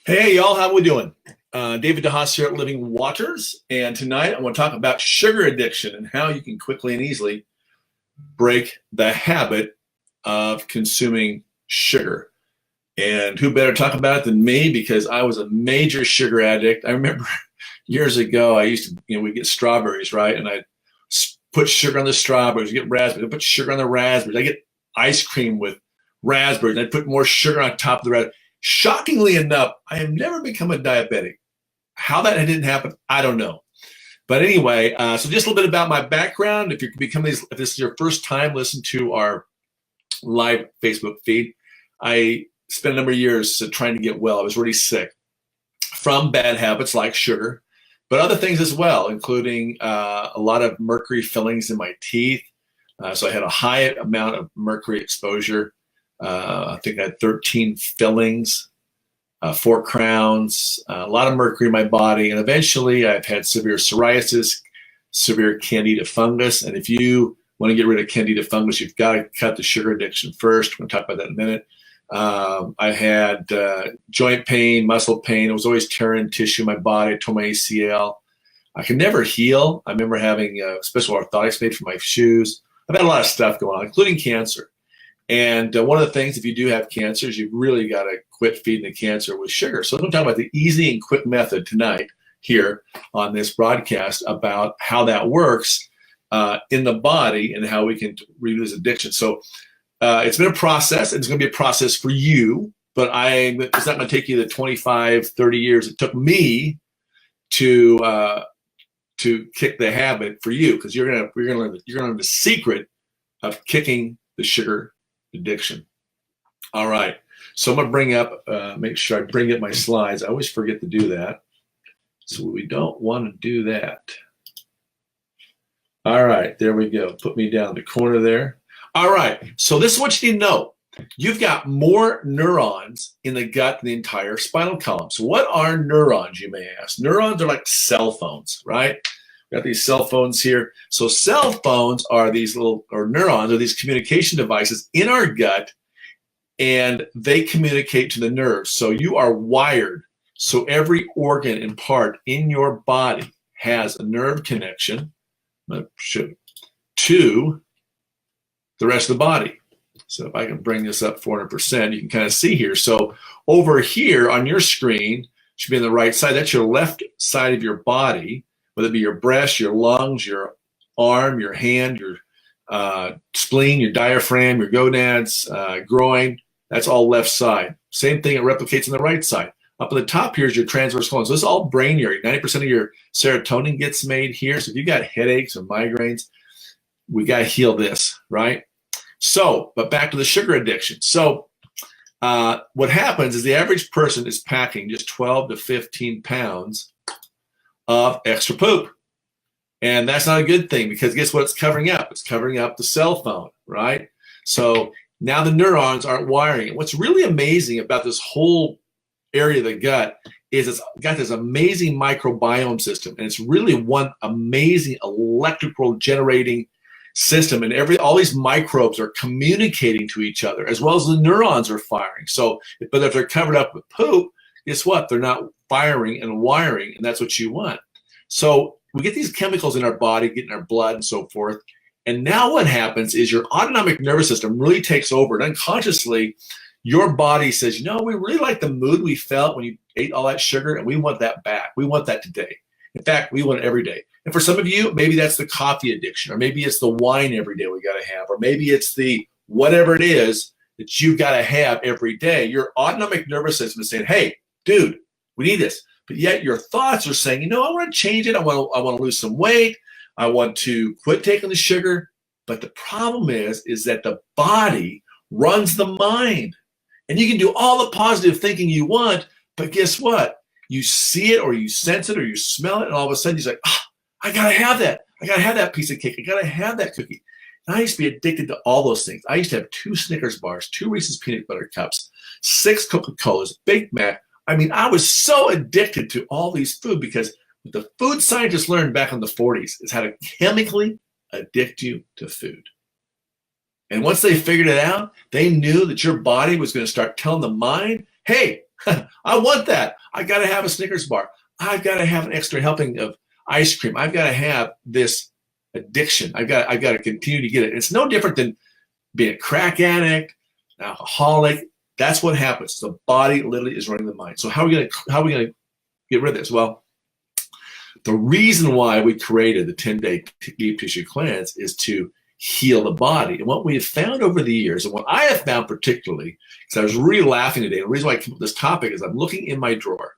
Hey, y'all, how we doing? David DeHaas here at Living Waters, and tonight I want to talk about sugar addiction and how you can quickly and easily break the habit of consuming sugar. And who better talk about it than me, because I was a major sugar addict. I remember years ago, I used to, we get strawberries, right? And I put sugar on the strawberries, get raspberries, I put sugar on the raspberries. I get ice cream with raspberries, and I put more sugar on top of the raspberries. Shockingly enough, I have never become a diabetic. How that didn't happen, I don't know. But anyway, so just a little bit about my background. If if this is your first time listening to our live Facebook feed, I spent a number of years trying to get well. I was really sick from bad habits like sugar, but other things as well, including a lot of mercury fillings in my teeth. So I had a high amount of mercury exposure. I think I had 13 fillings, 4 crowns, a lot of mercury in my body. And eventually I've had severe psoriasis, severe candida fungus. And if you want to get rid of candida fungus, you've got to cut the sugar addiction first. We're going to talk about that in a minute. I had joint pain, muscle pain. I was always tearing tissue in my body. I tore my ACL. I could never heal. I remember having special orthotics made for my shoes. I've had a lot of stuff going on, including cancer. And one of the things, if you do have cancer, is you've really got to quit feeding the cancer with sugar. So I'm going to talk about the easy and quick method tonight here on this broadcast about how that works in the body and how we can reduce addiction. So it's been a process. It's going to be a process for you, but it's not going to take you the 25, 30 years it took me to kick the habit for you, because you're going to learn the secret of kicking the sugar addiction. All right. So I'm going to bring up, make sure I bring up my slides. I always forget to do that. So we don't want to do that. All right. There we go. Put me down the corner there. All right. So this is what you need to know. You've got more neurons in the gut than the entire spinal column. So what are neurons, you may ask? Neurons are like cell phones, right? Got these cell phones here. So cell phones are these or neurons are these communication devices in our gut, and they communicate to the nerves. So you are wired. So every organ and part in your body has a nerve connection to the rest of the body. So if I can bring this up 400%, you can kind of see here. So over here on your screen, should be on the right side. That's your left side of your body, whether it be your breast, your lungs, your arm, your hand, your spleen, your diaphragm, your gonads, groin. That's all left side. Same thing, it replicates on the right side. Up at the top here is your transverse colon. So this is all brain area. 90% of your serotonin gets made here. So if you got headaches or migraines, we got to heal this, right? So, but back to the sugar addiction. So what happens is the average person is packing just 12 to 15 pounds of extra poop. And that's not a good thing, because guess what it's covering up? It's covering up the cell phone, right? So now the neurons aren't wiring it. What's really amazing about this whole area of the gut is it's got this amazing microbiome system, and it's really one amazing electrical generating system, and all these microbes are communicating to each other, as well as the neurons are firing. So, but if they're covered up with poop, guess what? They're not firing and wiring, and that's what you want. So we get these chemicals in our body, get in our blood and so forth. And now what happens is your autonomic nervous system really takes over, and unconsciously your body says, we really like the mood we felt when you ate all that sugar, and we want that back. We want that today. In fact, we want it every day. And for some of you, maybe that's the coffee addiction, or maybe it's the wine every day we got to have, or maybe it's the whatever it is that you've got to have every day. Your autonomic nervous system is saying, hey, dude, we need this. But yet your thoughts are saying, I want to change it. I want to lose some weight. I want to quit taking the sugar. But the problem is that the body runs the mind. And you can do all the positive thinking you want, but guess what? You see it, or you sense it, or you smell it, and all of a sudden you're like, I got to have that. I got to have that piece of cake. I got to have that cookie. And I used to be addicted to all those things. I used to have 2 Snickers bars, 2 Reese's peanut butter cups, 6 Coca-Colas, Big Mac. I mean, I was so addicted to all these food, because what the food scientists learned back in the 40s is how to chemically addict you to food. And once they figured it out, they knew that your body was going to start telling the mind, hey, I want that. I got to have a Snickers bar. I've got to have an extra helping of ice cream. I've got to have this addiction. I got to continue to get it. It's no different than being a crack addict, an alcoholic. That's what happens. The body literally is running the mind. So how are we gonna get rid of this? Well, the reason why we created the 10-day deep tissue cleanse is to heal the body. And what we have found over the years, and what I have found particularly, because I was really laughing today, and the reason why I came up with this topic is I'm looking in my drawer.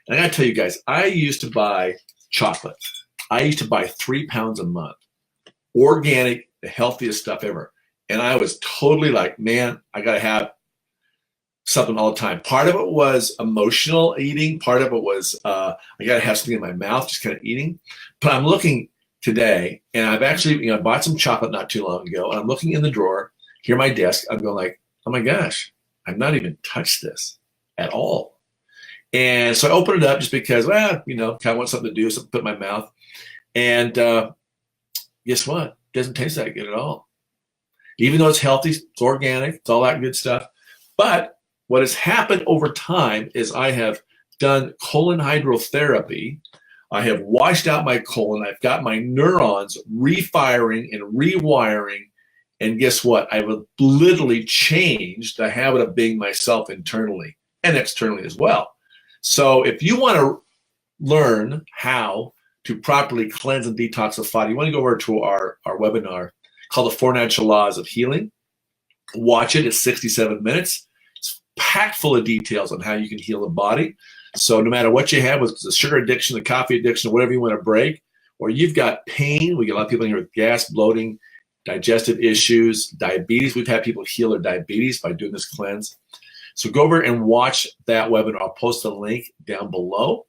And I gotta tell you guys, I used to buy chocolate. I used to buy 3 pounds a month. Organic, the healthiest stuff ever. And I was totally like, man, I gotta have something all the time. Part of it was emotional eating. Part of it was I got to have something in my mouth, just kind of eating. But I'm looking today, and I've actually, I bought some chocolate not too long ago, and I'm looking in the drawer here, my desk. I'm going like, oh my gosh, I've not even touched this at all. And so I opened it up just because, kind of want something to do, something to put in my mouth. And guess what? It doesn't taste that good at all. Even though it's healthy, it's organic, it's all that good stuff. But what has happened over time is I have done colon hydrotherapy. I have washed out my colon. I've got my neurons refiring and rewiring. And guess what? I've literally changed the habit of being myself internally and externally as well. So if you want to learn how to properly cleanse and detoxify, you want to go over to our webinar called The 4 Natural Laws of Healing. Watch it. It's 67 minutes. Packed full of details on how you can heal the body. So no matter what you have, with the sugar addiction, the coffee addiction, or whatever you want to break, or you've got pain, we get a lot of people in here with gas, bloating, digestive issues, diabetes. We've had people heal their diabetes by doing this cleanse. So go over and watch that webinar. I'll post a link down below.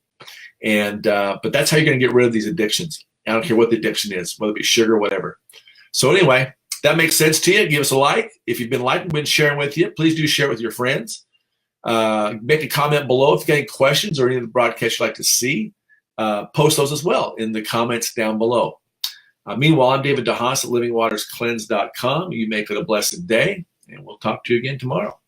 And but that's how you're going to get rid of these addictions. I don't care what the addiction is, whether it be sugar or whatever. So anyway, that makes sense to you, give us a like. If you've been liking, been sharing with you, please do share it with your friends. Make a comment below if you've got any questions or any of the broadcasts you'd like to see. Post those as well in the comments down below. Meanwhile, I'm David DeHaas at livingwaterscleanse.com. You make it a blessed day, and we'll talk to you again tomorrow.